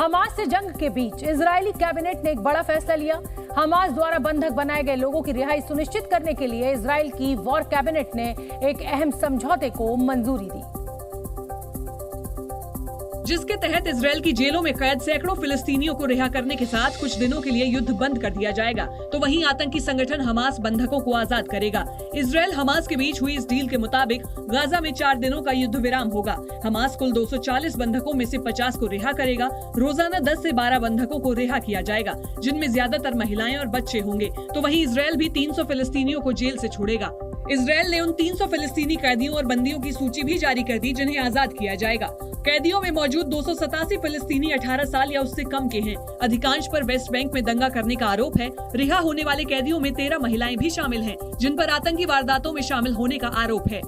Hamas से जंग के बीच इजरायली कैबिनेट ने एक बड़ा फैसला लिया। हमास द्वारा बंधक बनाए गए लोगों की रिहाई सुनिश्चित करने के लिए इजरायल की वॉर कैबिनेट ने एक अहम समझौते को मंजूरी दी, जिसके तहत इजरायल की जेलों में कैद सैकड़ों फिलिस्तीनियों को रिहा करने के साथ कुछ दिनों के लिए युद्ध बंद कर दिया जाएगा, तो वहीं आतंकी संगठन हमास बंधकों को आजाद करेगा। इजरायल हमास के बीच हुई इस डील के मुताबिक गाजा में 4 दिनों का युद्ध विराम होगा। हमास कुल 240 बंधकों में से 50 को रिहा करेगा। रोजाना 10 से 12 बंधकों को रिहा किया जाएगा, जिनमें ज्यादातर महिलाएं और बच्चे होंगे, तो वहीं इजरायल भी 300 फिलिस्तीनियों को जेल से छोड़ेगा। इजरायल ने उन 300 फिलिस्तीनी कैदियों और बंदियों की सूची भी जारी कर दी जिन्हें आजाद किया जाएगा। कैदियों में मौजूद 287 फिलिस्तीनी 18 साल या उससे कम के हैं। अधिकांश पर वेस्ट बैंक में दंगा करने का आरोप है। रिहा होने वाले कैदियों में 13 महिलाएं भी शामिल हैं, जिन पर आतंकी वारदातों में शामिल होने का आरोप है।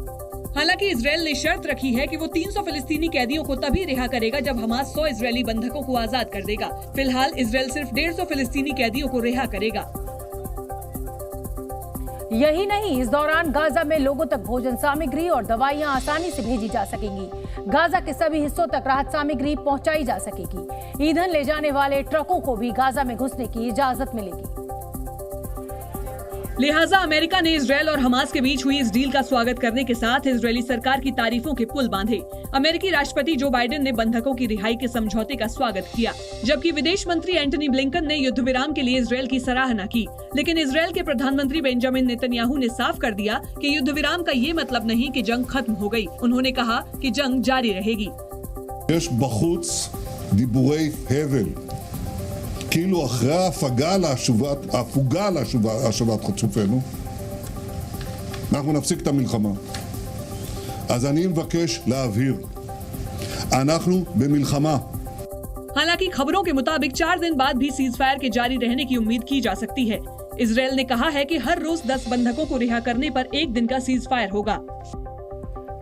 हालांकि इजरायल ने शर्त रखी है कि वो 300 फिलिस्तीनी कैदियों को तभी रिहा करेगा जब हमास 100 इजरायली बंधकों को आजाद कर देगा। फिलहाल इजरायल सिर्फ 150 फिलिस्तीनी कैदियों को रिहा करेगा। यही नहीं, इस दौरान गाजा में लोगों तक भोजन सामग्री और दवाइयां आसानी से भेजी जा सकेंगी। गाजा के सभी हिस्सों तक राहत सामग्री पहुंचाई जा सकेगी। ईंधन ले जाने वाले ट्रकों को भी गाजा में घुसने की इजाजत मिलेगी। लिहाजा अमेरिका ने इजरायल और हमास के बीच हुई इस डील का स्वागत करने के साथ इजरायली सरकार की तारीफों के पुल बांधे। अमेरिकी राष्ट्रपति जो बाइडेन ने बंधकों की रिहाई के समझौते का स्वागत किया, जबकि विदेश मंत्री एंटनी ब्लिंकन ने युद्ध विराम के लिए इजरायल की सराहना की। लेकिन इजरायल के प्रधानमंत्री बेंजामिन नेतन्याहू ने साफ कर दिया कि युद्ध विराम का ये मतलब नहीं कि जंग खत्म हो गई। उन्होंने कहा कि जंग जारी रहेगी। כאילו אחרי ההפוגה להשבת חטופינו, אנחנו נפסיק את המלחמה. אז אני מבקש להבהיר, אנחנו במלחמה. हालांकि खबरों के मुताबिक 4 दिन बाद भी सीज फायर के जारी रहने की उम्मीद की जा सकती है। इजरायल ने कहा है कि हर रोज 10 बंधकों को रिहा करने पर 1 दिन का सीज फायर होगा।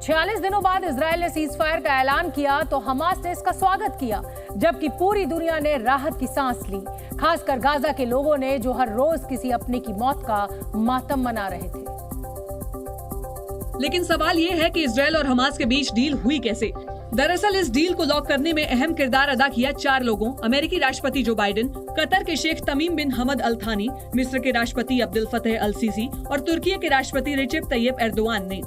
46 दिनों बाद इजरायल ने सीज फायर का ऐलान किया तो हमास ने इसका स्वागत किया, जबकि पूरी दुनिया ने राहत की सांस ली। खासकर गाजा के लोगों ने, जो हर रोज किसी अपने की मौत का मातम मना रहे थे। लेकिन सवाल ये है कि इजरायल और हमास के बीच डील हुई कैसे। दरअसल इस डील को लॉक करने में अहम किरदार अदा किया 4 लोगों, अमेरिकी राष्ट्रपति जो बाइडेन, कतर के शेख तमीम बिन हमद अल थानी, मिस्र के राष्ट्रपति अब्दुल फतेह अल सीसी और तुर्की के राष्ट्रपति रिसेप तैयब एर्दोआन ने।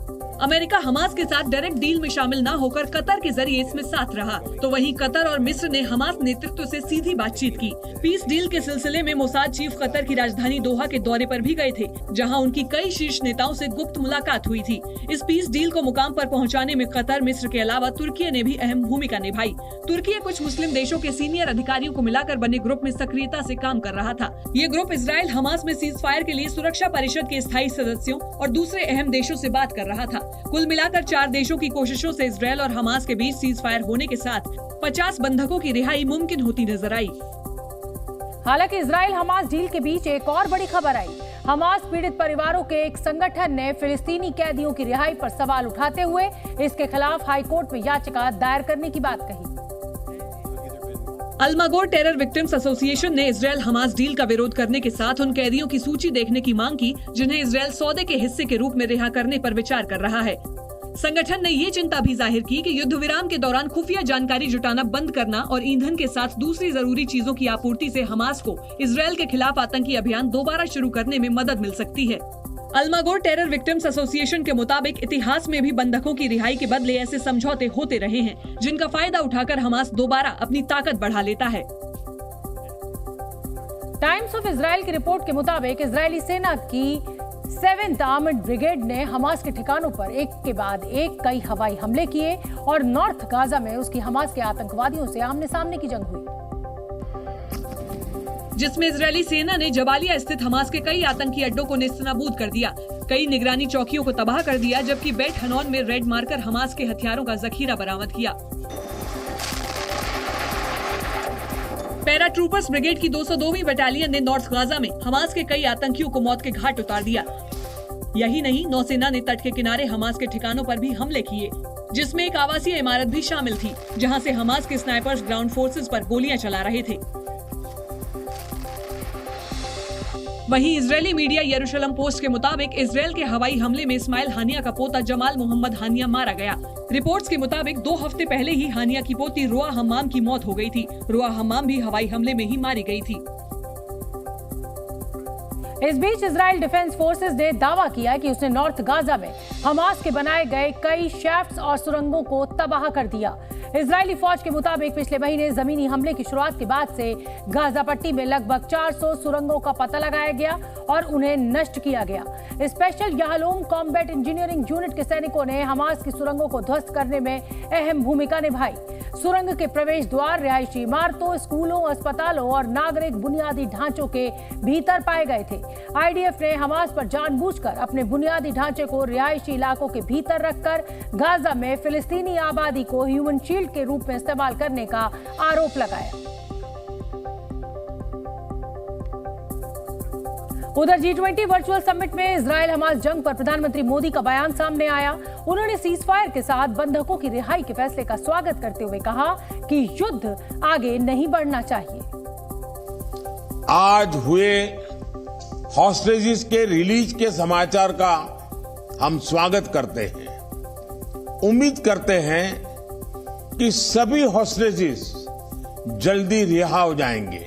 अमेरिका हमास के साथ डायरेक्ट डील में शामिल न होकर कतर के जरिए इसमें साथ रहा, तो वहीं कतर और मिस्र ने हमास नेतृत्व से सीधी बातचीत की। पीस डील के सिलसिले में मोसाद चीफ कतर की राजधानी दोहा के दौरे पर भी गए थे, जहां उनकी कई शीर्ष नेताओं से गुप्त मुलाकात हुई थी। इस पीस डील को मुकाम पर पहुंचाने में कतर, मिस्र के अलावा तुर्की ने भी अहम भूमिका निभाई। तुर्की कुछ मुस्लिम देशों के सीनियर अधिकारियों को मिलाकर बने ग्रुप में सक्रियता से काम कर रहा था। ये ग्रुप इजरायल हमास में सीज फायर के लिए सुरक्षा परिषद के स्थायी सदस्यों और दूसरे अहम देशों से बात कर रहा था। कुल मिलाकर 4 देशों की कोशिशों से इजरायल और हमास के बीच सीज फायर होने के साथ 50 बंधकों की रिहाई मुमकिन होती नजर आई। हालांकि इजरायल हमास डील के बीच एक और बड़ी खबर आई। हमास पीड़ित परिवारों के एक संगठन ने फिलिस्तीनी कैदियों की रिहाई पर सवाल उठाते हुए इसके खिलाफ हाईकोर्ट में याचिका दायर करने की बात कही। अलमागोर टेरर विक्टिम्स एसोसिएशन ने इजरायल हमास डील का विरोध करने के साथ उन कैदियों की सूची देखने की मांग की जिन्हें इजरायल सौदे के हिस्से के रूप में रिहा करने पर विचार कर रहा है। संगठन ने ये चिंता भी जाहिर की कि युद्ध विराम के दौरान खुफिया जानकारी जुटाना बंद करना और ईंधन के साथ दूसरी जरूरी चीजों की आपूर्ति से हमास को इजरायल के खिलाफ आतंकी अभियान दोबारा शुरू करने में मदद मिल सकती है। अलमागोर टेरर विक्टिम्स एसोसिएशन के मुताबिक इतिहास में भी बंधकों की रिहाई के बदले ऐसे समझौते होते रहे हैं, जिनका फायदा उठाकर हमास दोबारा अपनी ताकत बढ़ा लेता है। टाइम्स ऑफ इजराइल की रिपोर्ट के मुताबिक इजरायली सेना की 7th आर्मर्ड ब्रिगेड ने हमास के ठिकानों पर एक के बाद एक कई हवाई हमले किए और नॉर्थ गाजा में उसकी हमास के आतंकवादियों से आमने सामने की जंग हुई, जिसमें इजरायली सेना ने जबालिया स्थित हमास के कई आतंकी अड्डों को नेस्तनाबूद कर दिया, कई निगरानी चौकियों को तबाह कर दिया, जबकि बेट हनौन में रेड मारकर हमास के हथियारों का जखीरा बरामद किया। पैरा ट्रूपर्स ब्रिगेड की 202वीं बटालियन ने नॉर्थ गाजा में हमास के कई आतंकियों को मौत के घाट उतार दिया। यही नहीं, नौसेना ने तट के किनारे हमास के ठिकानों पर भी हमले किए, जिसमें एक आवासीय इमारत भी शामिल थी, जहां से हमास के स्नाइपर्स ग्राउंड फोर्सेस पर गोलियां चला रहे थे। वहीं इजरायली मीडिया यरूशलेम पोस्ट के मुताबिक इजरायल के हवाई हमले में इस्माइल हानिया का पोता जमाल मोहम्मद हानिया मारा गया। रिपोर्ट्स के मुताबिक 2 हफ्ते पहले ही हानिया की पोती रुआ हम्माम की मौत हो गई थी। रुआ हम्माम भी हवाई हमले में ही मारी गई थी। इस बीच इजराइल डिफेंस फोर्सेस ने दावा किया कि उसने नॉर्थ गाजा में हमास के बनाए गए कई शैफ्ट्स और सुरंगों को तबाह कर दिया। इजरायली फौज के मुताबिक पिछले महीने जमीनी हमले की शुरुआत के बाद से गाजा पट्टी में लगभग 400 सुरंगों का पता लगाया गया और उन्हें नष्ट किया गया। स्पेशल याहलूम कॉम्बैट इंजीनियरिंग यूनिट के सैनिकों ने हमास की सुरंगों को ध्वस्त करने में अहम भूमिका निभाई। सुरंग के प्रवेश द्वार रिहायशी इमारतों, स्कूलों, अस्पतालों और नागरिक बुनियादी ढांचों के भीतर पाए गए थे। आईडीएफ ने हमास पर जानबूझकर अपने बुनियादी ढांचे को रिहायशी इलाकों के भीतर रखकर गाजा में फिलिस्तीनी आबादी को ह्यूमन शील्ड के रूप में इस्तेमाल करने का आरोप लगाया। उधर G20 वर्चुअल समिट में इजरायल हमास जंग पर प्रधानमंत्री मोदी का बयान सामने आया। उन्होंने सीज फायर के साथ बंधकों की रिहाई के फैसले का स्वागत करते हुए कहा कि युद्ध आगे नहीं बढ़ना चाहिए। आज हुए हॉस्टेजेस के रिलीज के समाचार का हम स्वागत करते हैं। उम्मीद करते हैं कि सभी हॉस्टेजेस जल्दी रिहा हो जाएंगे।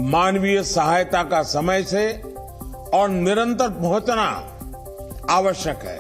मानवीय सहायता का समय से और निरंतर पहुंचना आवश्यक है।